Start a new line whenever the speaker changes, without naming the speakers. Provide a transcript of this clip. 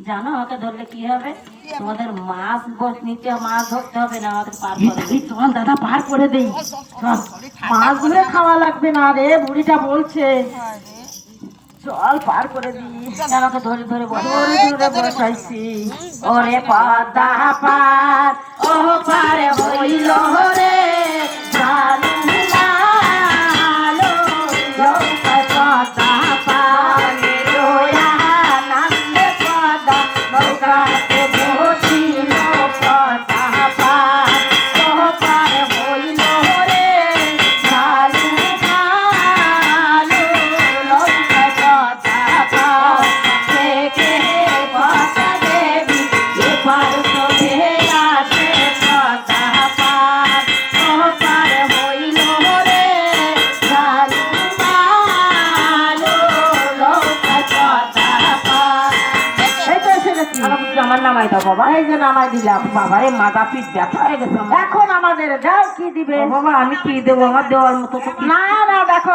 জানো আমাকে ধরলে কি হবে? তোমাদের মাছ নিচে মাছ ধরতে হবে না, আমাদের পার করে দিই।
চল দাদা পার করে দেই। চল, মাছ ধরে খাওয়া লাগবে না রে, বুড়িটা বলছে। চল পার করে দিই।
আমাকে ধরে ধরে
ধরে ধরে বসাইছি।
ওরে পদ্মা পার ও পারে হইল রে জানু মালো লৌকা পদ্মা পার রোয়া নামে পদ্মা নৌকাতে বসিল পদ্মা পার ও পারে হইল রে জানু মালো লৌকা পদ্মা পার থেকে পদ্মা দেবী এপার চলে আসে পদ্মা পার ও পার হইল রে জানু মালো লৌকা পদ্মা পার।
এই তো এসে গেছি।
আমার নামাই দাও বাবা।
এই যে নামাই দিলাম।
বাবারে মাথা পিঠ ব্যথা হয়ে গেছে আমার।
এখন আমাদের যাও কি দিবে?
ও বাবা আমি কি দেবো? আমার দেওয়ার মতো তো কিছু
না না দেখো